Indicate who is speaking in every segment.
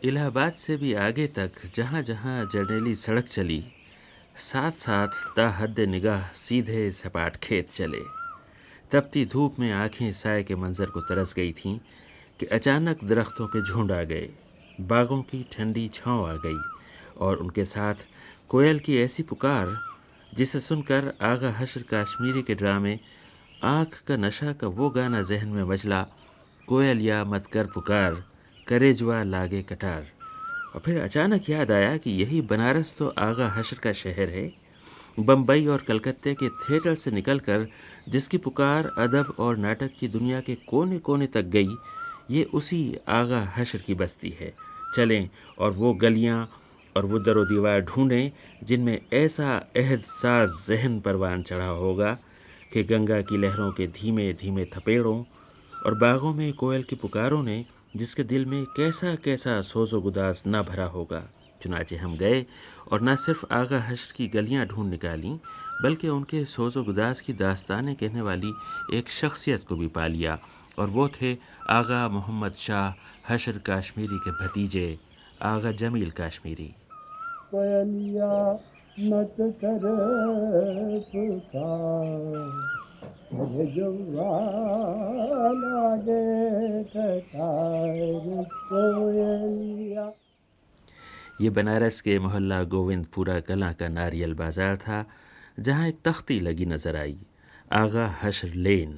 Speaker 1: الہ آباد سے بھی آگے تک جہاں جہاں جرنیلی سڑک چلی، ساتھ ساتھ تا حد نگاہ سیدھے سپاٹ کھیت چلے۔ تپتی دھوپ میں آنکھیں سائے کے منظر کو ترس گئی تھیں کہ اچانک درختوں کے جھنڈ آ گئے، باغوں کی ٹھنڈی چھاؤں آ گئی، اور ان کے ساتھ کوئل کی ایسی پکار جسے سن کر آغا حشر کاشمیری کے ڈرامے آنکھ کا نشہ کا وہ گانا ذہن میں مچلا، کوئل یا مت کر پکار کرے جوا لاگے کٹار۔ اور پھر اچانک یاد آیا کہ یہی بنارس تو آغا حشر کا شہر ہے، بمبئی اور کلکتے کے تھیٹر سے نکل کر جس کی پکار ادب اور ناٹک کی دنیا کے کونے کونے تک گئی، یہ اسی آغا حشر کی بستی ہے۔ چلیں اور وہ گلیاں اور وہ در و دیوار ڈھونڈیں جن میں ایسا عہد ساز ذہن پروان چڑھا ہوگا کہ گنگا کی لہروں کے دھیمے دھیمے تھپیڑوں اور باغوں میں کوئل کی پکاروں نے جس کے دل میں کیسا کیسا سوز و گداز نہ بھرا ہوگا۔ چنانچہ ہم گئے اور نہ صرف آغا حشر کی گلیاں ڈھونڈ نکالیں، بلکہ ان کے سوز و گداز کی داستانیں کہنے والی ایک شخصیت کو بھی پا لیا، اور وہ تھے آغا محمد شاہ حشر کاشمیری کے بھتیجے آغا جمیل کاشمیری۔
Speaker 2: کوئلیا مت کر پکار کرے جوا لاگے کٹار، کوئلیا۔
Speaker 1: یہ بنارس کے محلہ گووند پورہ کلاں کا ناریل بازار تھا، جہاں ایک تختی لگی نظر آئی، آغا حشر لین۔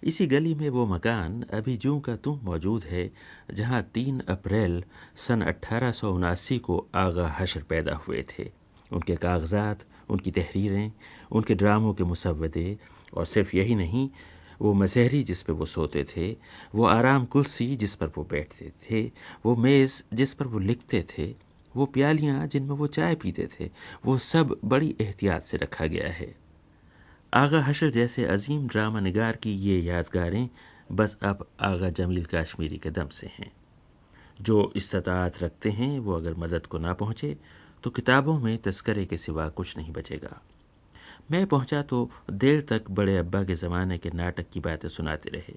Speaker 1: اسی گلی میں وہ مکان ابھی جوں کا توں موجود ہے جہاں 3 اپریل سن 1879 کو آغا حشر پیدا ہوئے تھے۔ ان کے کاغذات، ان کی تحریریں، ان کے ڈراموں کے مسودے، اور صرف یہی نہیں، وہ مسہری جس پہ وہ سوتے تھے، وہ آرام کرسی جس پر وہ بیٹھتے تھے، وہ میز جس پر وہ لکھتے تھے، وہ پیالیاں جن میں وہ چائے پیتے تھے، وہ سب بڑی احتیاط سے رکھا گیا ہے۔ آغا حشر جیسے عظیم ڈرامہ نگار کی یہ یادگاریں بس اب آغا جمیل کاشمیری کے دم سے ہیں۔ جو استطاعت رکھتے ہیں وہ اگر مدد کو نہ پہنچے تو کتابوں میں تذکرے کے سوا کچھ نہیں بچے گا۔ میں پہنچا تو دیر تک بڑے ابا کے زمانے کے ناٹک کی باتیں سناتے رہے،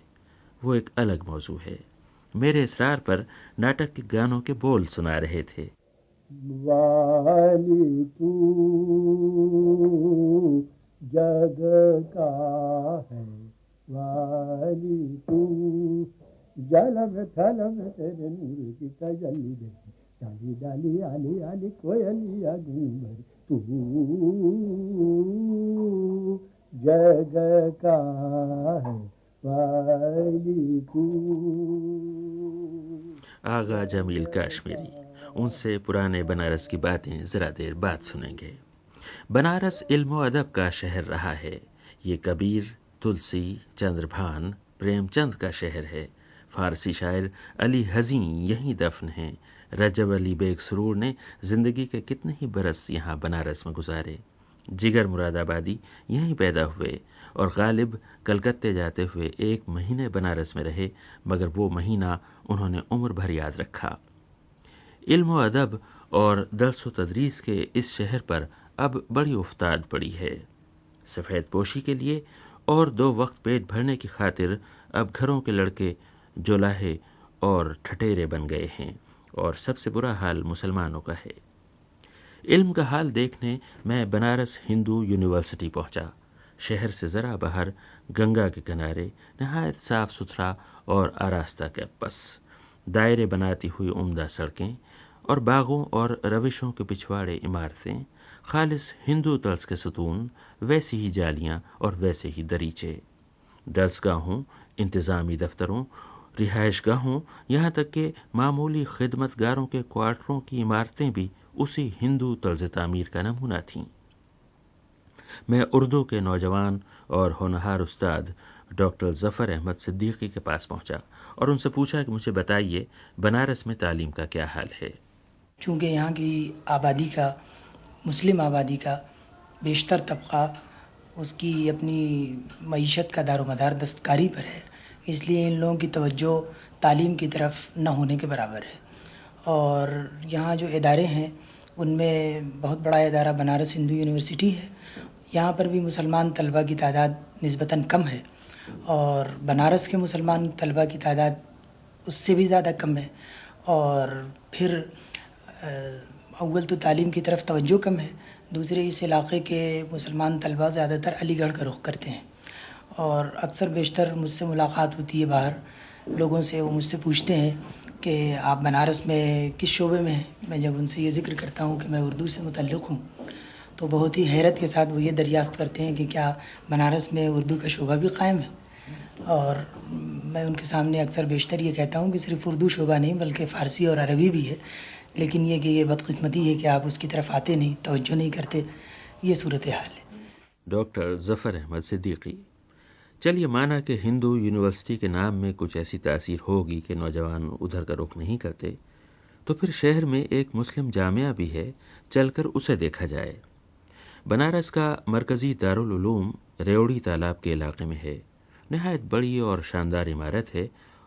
Speaker 1: وہ ایک الگ موضوع ہے۔ میرے اصرار پر ناٹک کے گانوں کے بول سنا رہے تھے۔
Speaker 2: والی تو جگ کا ہے، والی تو جلم تھلم تیرے نور کی تجلی دے، ڈالی ڈالی آلی آلی کوئلیا گنبر، تو جگ کا ہے، والی تو۔
Speaker 1: آغا جمیل کاشمیری، ان سے پرانے بنارس کی باتیں ذرا دیر بعد سنیں گے۔ بنارس علم و ادب کا شہر رہا ہے، یہ کبیر، تلسی، چندر بھان، پریم چند کا شہر ہے۔ فارسی شاعر علی حزیں یہیں دفن ہیں۔ رجب علی بیگ سرور نے زندگی کے کتنے ہی برس یہاں بنارس میں گزارے۔ جگر مراد آبادی یہیں پیدا ہوئے، اور غالب کلکتے جاتے ہوئے 1 مہینے بنارس میں رہے، مگر وہ مہینہ انہوں نے عمر بھر یاد رکھا۔ علم و ادب اور درس و تدریس کے اس شہر پر اب بڑی افتاد پڑی ہے۔ سفید پوشی کے لیے اور 2 وقت پیٹ بھرنے کی خاطر اب گھروں کے لڑکے جولاہے اور ٹھٹیرے بن گئے ہیں، اور سب سے برا حال مسلمانوں کا ہے۔ علم کا حال دیکھنے میں بنارس ہندو یونیورسٹی پہنچا۔ شہر سے ذرا باہر گنگا کے کنارے نہایت صاف ستھرا اور آراستہ کیمپس، دائرے بناتی ہوئی عمدہ سڑکیں، اور باغوں اور روشوں کے پچھواڑے عمارتیں، خالص ہندو طرز کے ستون، ویسی ہی جالیاں اور ویسے ہی دریچے، درسگاہوں، انتظامی دفتروں، رہائش گاہوں، یہاں تک کہ معمولی خدمت گاروں کے کوارٹروں کی عمارتیں بھی اسی ہندو طرز تعمیر کا نمونہ تھیں۔ میں اردو کے نوجوان اور ہونہار استاد ڈاکٹر ظفر احمد صدیقی کے پاس پہنچا اور ان سے پوچھا کہ مجھے بتائیے بنارس میں تعلیم کا کیا حال ہے۔
Speaker 3: چونکہ یہاں کی آبادی کا، مسلم آبادی کا بیشتر طبقہ اس کی اپنی معیشت کا دار و مدار دستکاری پر ہے، اس لیے ان لوگوں کی توجہ تعلیم کی طرف نہ ہونے کے برابر ہے۔ اور یہاں جو ادارے ہیں ان میں بہت بڑا ادارہ بنارس ہندو یونیورسٹی ہے، یہاں پر بھی مسلمان طلبہ کی تعداد نسبتاً کم ہے، اور بنارس کے مسلمان طلبہ کی تعداد اس سے بھی زیادہ کم ہے، اور پھر اول تو تعلیم کی طرف توجہ کم ہے، دوسرے اس علاقے کے مسلمان طلباء زیادہ تر علی گڑھ کا رخ کرتے ہیں، اور اکثر بیشتر مجھ سے ملاقات ہوتی ہے باہر لوگوں سے، وہ مجھ سے پوچھتے ہیں کہ آپ بنارس میں کس شعبے میں ہیں. میں جب ان سے یہ ذکر کرتا ہوں کہ میں اردو سے متعلق ہوں تو بہت ہی حیرت کے ساتھ وہ یہ دریافت کرتے ہیں کہ کیا بنارس میں اردو کا شعبہ بھی قائم ہے. اور میں ان کے سامنے اکثر بیشتر یہ کہتا ہوں کہ صرف اردو شعبہ نہیں بلکہ فارسی اور عربی بھی ہے، لیکن یہ کہ یہ بدقسمتی ہے کہ آپ اس کی طرف آتے نہیں، توجہ نہیں کرتے، یہ صورتحال ہے.
Speaker 1: ڈاکٹر ظفر احمد صدیقی. چلیے مانا کہ ہندو یونیورسٹی کے نام میں کچھ ایسی تاثیر ہوگی کہ نوجوان ادھر کا رخ نہیں کرتے، تو پھر شہر میں ایک مسلم جامعہ بھی ہے، چل کر اسے دیکھا جائے. بنارس کا مرکزی دارالعلوم ریوڑی تالاب کے علاقے میں ہے. نہایت بڑی اور شاندار عمارت ہے،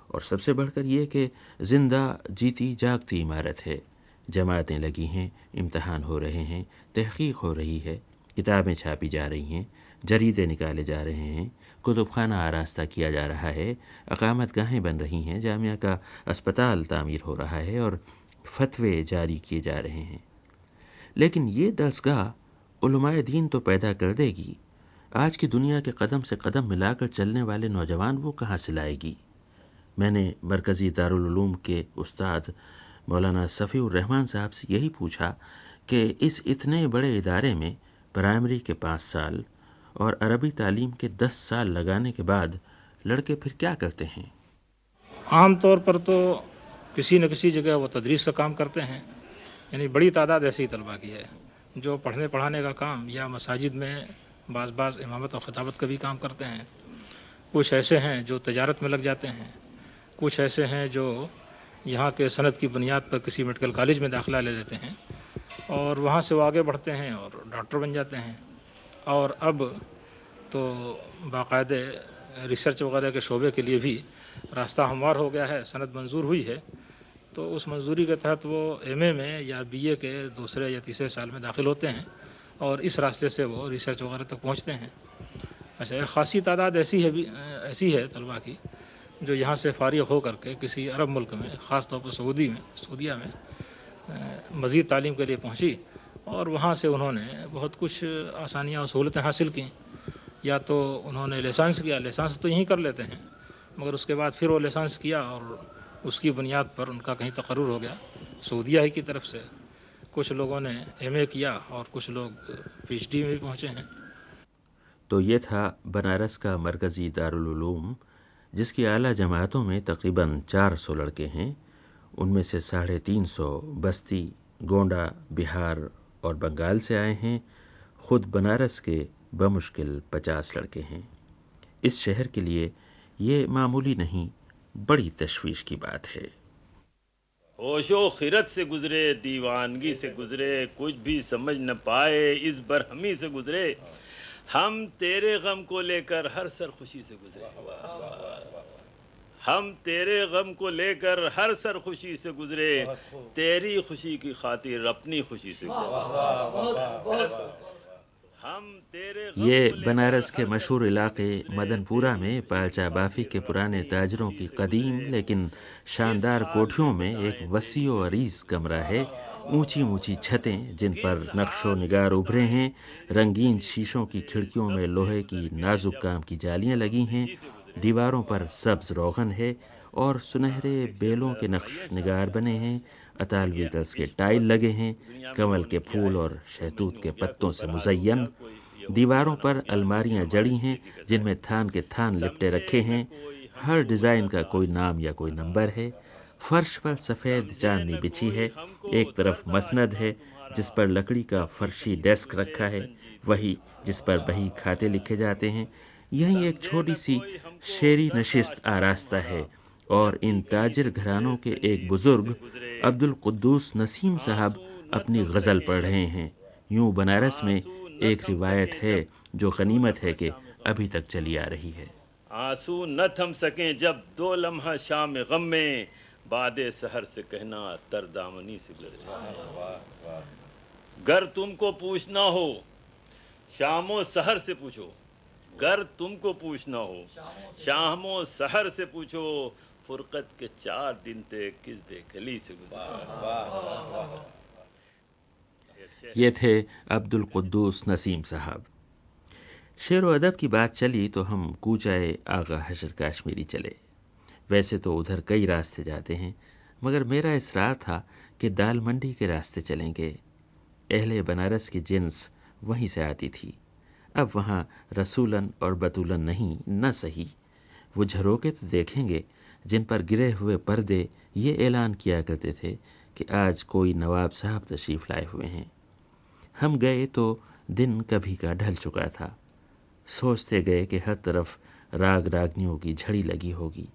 Speaker 1: اور سب سے بڑھ کر یہ کہ زندہ جیتی جاگتی عمارت ہے. جماعتیں لگی ہیں، امتحان ہو رہے ہیں، تحقیق ہو رہی ہے، کتابیں چھاپی جا رہی ہیں، جریدے نکالے جا رہے ہیں، کتب خانہ آراستہ کیا جا رہا ہے، اقامت گاہیں بن رہی ہیں، جامعہ کا اسپتال تعمیر ہو رہا ہے، اور فتوے جاری کیے جا رہے ہیں. لیکن یہ درسگاہ علماء دین تو پیدا کر دے گی، آج کی دنیا کے قدم سے قدم ملا کر چلنے والے نوجوان وہ کہاں سے لائے گی؟ میں نے مرکزی دارالعلوم کے استاد مولانا صفی الرحمن صاحب سے یہی پوچھا کہ اس اتنے بڑے ادارے میں پرائمری کے 5 سال اور عربی تعلیم کے 10 سال لگانے کے بعد لڑکے پھر کیا کرتے ہیں؟
Speaker 4: عام طور پر تو کسی نہ کسی جگہ وہ تدریس کا کام کرتے ہیں، یعنی بڑی تعداد ایسی طلباء کی ہے جو پڑھنے پڑھانے کا کام یا مساجد میں بعض امامت اور خطابت کا بھی کام کرتے ہیں. کچھ ایسے ہیں جو تجارت میں لگ جاتے ہیں، کچھ ایسے ہیں جو یہاں کے سند کی بنیاد پر کسی میڈیکل کالج میں داخلہ لے لیتے ہیں اور وہاں سے وہ آگے بڑھتے ہیں اور ڈاکٹر بن جاتے ہیں. اور اب تو باقاعدہ ریسرچ وغیرہ کے شعبے کے لیے بھی راستہ ہموار ہو گیا ہے، سند منظور ہوئی ہے، تو اس منظوری کے تحت وہ ایم اے میں یا بی اے کے دوسرے یا تیسرے سال میں داخل ہوتے ہیں اور اس راستے سے وہ ریسرچ وغیرہ تک پہنچتے ہیں. اچھا، ایک خاصی تعداد ایسی ہے طلباء کی جو یہاں سے فارغ ہو کر کے کسی عرب ملک میں، خاص طور پر سعودیہ میں مزید تعلیم کے لیے پہنچی، اور وہاں سے انہوں نے بہت کچھ آسانیاں اور سہولتیں حاصل کیں. یا تو انہوں نے لائسنس کیا، لائسنس تو یہیں کر لیتے ہیں، مگر اس کے بعد پھر وہ لائسنس کیا اور اس کی بنیاد پر ان کا کہیں تقرر ہو گیا سعودیہ ہی کی طرف سے. کچھ لوگوں نے ایم اے کیا اور کچھ لوگ پی ایچ ڈی میں بھی پہنچے ہیں.
Speaker 1: تو یہ تھا بنارس کا مرکزی دارالعلوم، جس کی اعلیٰ جماعتوں میں تقریباً 400 لڑکے ہیں. ان میں سے 350 بستی، گونڈا، بہار اور بنگال سے آئے ہیں. خود بنارس کے بمشکل 50 لڑکے ہیں. اس شہر کے لیے یہ معمولی نہیں، بڑی تشویش کی بات ہے.
Speaker 5: ہوش و خرد سے گزرے، دیوانگی سے گزرے، کچھ بھی سمجھ نہ پائے، اس برہمی سے گزرے. ہم تیرے غم کو لے کر ہر سر خوشی سے گزرے. ہم تیرے غم کو لے کر ہر سر خوشی سے گزرے، تیری خوشی کی خاطر اپنی خوشی سے گزرے.
Speaker 1: یہ بنارس کے مشہور علاقے مدن پورہ میں پالچا بافی کے پرانے تاجروں کی قدیم لیکن شاندار کوٹھیوں میں ایک وسیع و عریض کمرہ ہے. اونچی اونچی چھتیں جن پر نقش و نگار ابھرے ہیں، رنگین شیشوں کی کھڑکیوں میں لوہے کی نازک کام کی جالیاں لگی ہیں، دیواروں پر سبز روغن ہے اور سنہرے بیلوں کے نقش نگار بنے ہیں. اطالوی طرز کے ٹائل لگے ہیں، کمل کے پھول اور شہتوت کے پتوں سے مزین. دیواروں پر الماریاں جڑی ہیں جن میں تھان کے تھان لپٹے رکھے ہیں. ہر ڈیزائن کا کوئی نام یا کوئی نمبر ہے. فرش پر سفید چاندنی بچھی ہے. ایک طرف مسند ہے جس پر لکڑی کا فرشی ڈیسک رکھا ہے، وہی جس پر بہی کھاتے لکھے جاتے ہیں. یہیں ایک چھوٹی سی شیری نشست آراستہ ہے، اور ان تاجر گھرانوں کے ایک بزرگ عبد القدوس نسیم صاحب اپنی غزل پڑھ رہے ہیں. یوں بنارس میں ایک روایت ہے جو غنیمت ہے کہ ابھی تک چلی آ رہی ہے.
Speaker 5: آنسو نہ تھم سکیں جب 2 لمحہ شام غم میں، بعد سحر سے کہنا تر دامنی سے گزرے. گر تم کو پوچھنا ہو شام و سحر سے پوچھو، گر تم کو پوچھنا ہو شام و سحر سے پوچھو، فرقت کے 4 دن تھے کس بے کلی سے گزرا.
Speaker 1: یہ تھے عبد القدوس نسیم صاحب. شعر و ادب کی بات چلی تو ہم کوچائے آغا حشر کاشمیری چلے. ویسے تو ادھر کئی راستے جاتے ہیں، مگر میرا اصرار تھا کہ دال منڈی کے راستے چلیں گے. اہل بنارس کی جنس وہیں سے آتی تھی. اب وہاں رسولن اور بطولن نہیں، نہ صحیح. وہ جھروکے تو دیکھیں گے جن پر گرے ہوئے پردے یہ اعلان کیا کرتے تھے کہ آج کوئی نواب صاحب تشریف لائے ہوئے ہیں. ہم گئے تو دن کبھی کا ڈھل چکا تھا. سوچتے گئے کہ ہر طرف راگ راگنیوں کی جھڑی لگی ہوگی،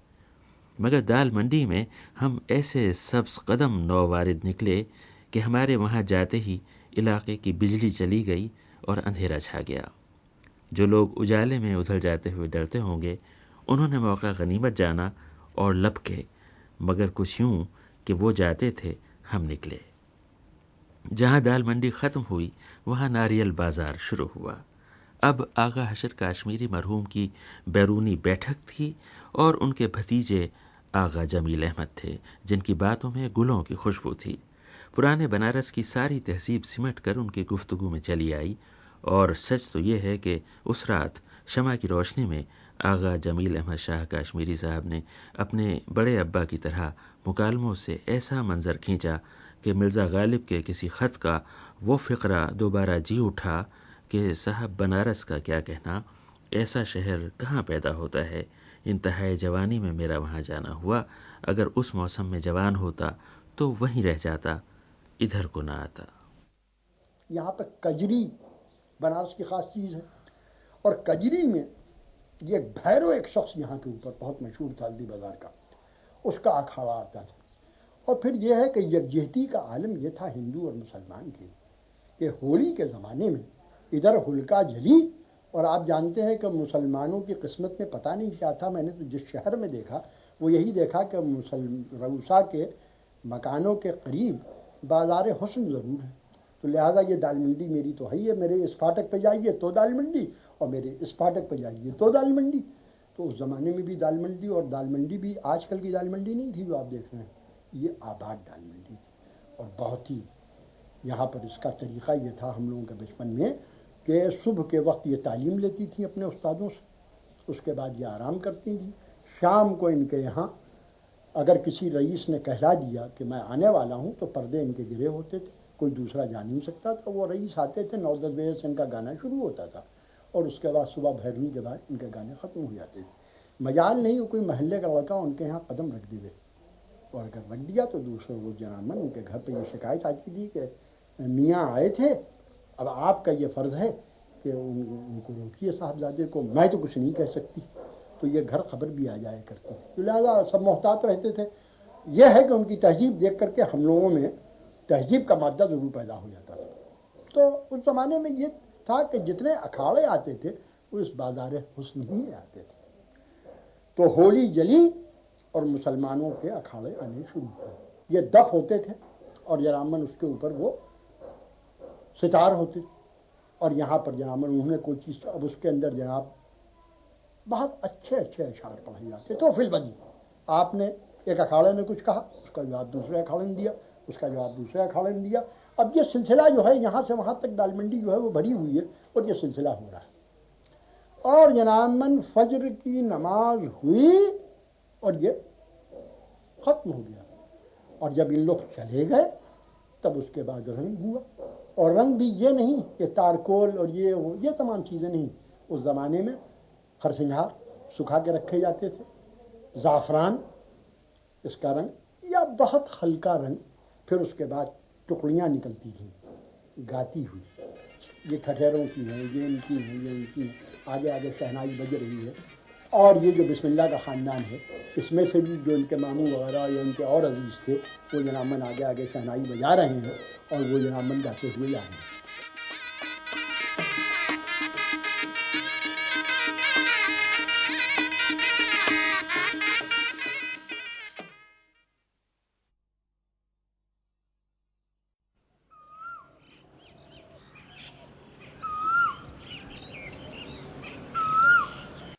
Speaker 1: مگر دال منڈی میں ہم ایسے سبز قدم نووارد نکلے کہ ہمارے وہاں جاتے ہی علاقے کی بجلی چلی گئی اور اندھیرا چھا گیا. جو لوگ اجالے میں ادھر جاتے ہوئے ڈرتے ہوں گے انہوں نے موقع غنیمت جانا اور لپکے، مگر کچھ یوں کہ وہ جاتے تھے ہم نکلے. جہاں دال منڈی ختم ہوئی وہاں ناریل بازار شروع ہوا. اب آغا حشر کاشمیری مرحوم کی بیرونی بیٹھک تھی اور ان کے بھتیجے آغا جمیل احمد تھے جن کی باتوں میں گلوں کی خوشبو تھی. پرانے بنارس کی ساری تہذیب سمٹ کر ان کی گفتگو میں چلی آئی، اور سچ تو یہ ہے کہ اس رات شمع کی روشنی میں آغا جمیل احمد شاہ کاشمیری صاحب نے اپنے بڑے ابا کی طرح مکالموں سے ایسا منظر کھینچا کہ مرزا غالب کے کسی خط کا وہ فقرہ دوبارہ جی اٹھا کہ صاحب بنارس کا کیا کہنا، ایسا شہر کہاں پیدا ہوتا ہے. انتہائی جوانی میں میرا وہاں جانا ہوا. اگر اس موسم میں جوان ہوتا تو وہیں رہ جاتا، ادھر کو نہ آتا.
Speaker 2: یہاں پہ کجری بنارس کی خاص چیز ہے، اور کجری میں یہ بھیرو ایک شخص یہاں کے اوپر بہت مشہور تھا ہلدی بازار کا، اس کا اکھاڑا آتا تھا. اور پھر یہ ہے کہ یکجہتی کا عالم یہ تھا ہندو اور مسلمان کے، کہ ہولی کے زمانے میں ادھر ہلکا جلی، اور آپ جانتے ہیں کہ مسلمانوں کی قسمت میں پتہ نہیں کیا تھا. میں نے تو جس شہر میں دیکھا وہ یہی دیکھا کہ روسا کے مکانوں کے قریب بازار حسن ضرور ہے. تو لہٰذا یہ دال منڈی میری تو ہے ہی ہے، میرے اس پھاٹک پہ جائیے تو دال منڈی، اور میرے اس پھاٹک پہ جائیے تو دال منڈی. تو اس زمانے میں بھی دال منڈی، اور دال منڈی بھی آج کل کی دال منڈی نہیں تھی جو آپ دیکھ رہے ہیں، یہ آباد دال منڈی تھی. اور بہت ہی یہاں پر اس کا طریقہ یہ تھا ہم لوگوں کے بچپن میں کہ صبح کے وقت یہ تعلیم لیتی تھیں اپنے استادوں سے، اس کے بعد یہ آرام کرتی تھیں. شام کو ان کے یہاں اگر کسی رئیس نے کہلا دیا کہ میں آنے والا ہوں تو پردے ان کے گرے ہوتے تھے، کوئی دوسرا جا نہیں سکتا تھا. وہ رئیس آتے تھے 9-10 بجے سے ان کا گانا شروع ہوتا تھا، اور اس کے بعد صبح بھیرویں کے بعد ان کے گانے ختم ہو جاتے تھے. مجال نہیں کوئی محلے کا لڑکا ان کے یہاں قدم رکھ دے، اور اگر رکھ دیا تو دوسرے وہ جنامن ان کے گھر پہ یہ شکایت آتی تھی کہ میاں آئے تھے، اب آپ کا یہ فرض ہے کہ ان کو روکیے صاحبزادے کو، میں تو کچھ نہیں کہہ سکتی. تو یہ گھر خبر بھی آ جایا کرتی تھی. تو لہٰذا سب محتاط رہتے تھے. یہ ہے کہ ان کی تہذیب دیکھ کر کے ہم لوگوں میں تہذیب کا مادہ ضرور پیدا ہو جاتا تھا. تو اس زمانے میں یہ تھا کہ جتنے اکھاڑے آتے تھے وہ اس بازار حسن ہی میں آتے تھے. تو ہولی جلی اور مسلمانوں کے اکھاڑے آنے شروع ہوئے. یہ دف ہوتے تھے اور جرامن اس کے اوپر وہ ستار ہوتے، اور یہاں پر جناب انہوں نے کوئی چیز، اب اس کے اندر جناب بہت اچھے اشعار پڑھے جاتے. تو فی البدی آپ نے ایک اکھاڑے نے کچھ کہا، اس کا جواب دوسرے اکھاڑے نے دیا، اس کا جواب دوسرے اکھاڑے نے دیا. اب یہ سلسلہ جو ہے یہاں سے وہاں تک دال منڈی جو ہے وہ بھری ہوئی ہے، اور یہ سلسلہ ہو رہا ہے. اور جناب فجر کی نماز ہوئی اور یہ ختم ہو گیا. اور جب ان لوگ چلے گئے تب اس کے بعد رنگ ہوا. اور رنگ بھی یہ نہیں کہ تارکول اور یہ تمام چیزیں نہیں. اس زمانے میں خرسنگھار سکھا کے رکھے جاتے تھے، زعفران اس کا رنگ، یا بہت ہلکا رنگ. پھر اس کے بعد ٹکڑیاں نکلتی تھیں گاتی ہوئی، یہ ٹھٹھیروں کی ہیں، یہ ان کی ہیں، یہ ان کی ہیں. آگے آگے شہنائی بج رہی ہے. اور یہ جو بسم اللہ کا خاندان ہے اس میں سے بھی جو ان کے ماموں وغیرہ یا ان کے اور عزیز تھے وہ جنامن آگے آگے شہنائی بجا رہے ہیں اور وہ جنامن گاتے ہوئے جا رہے ہیں.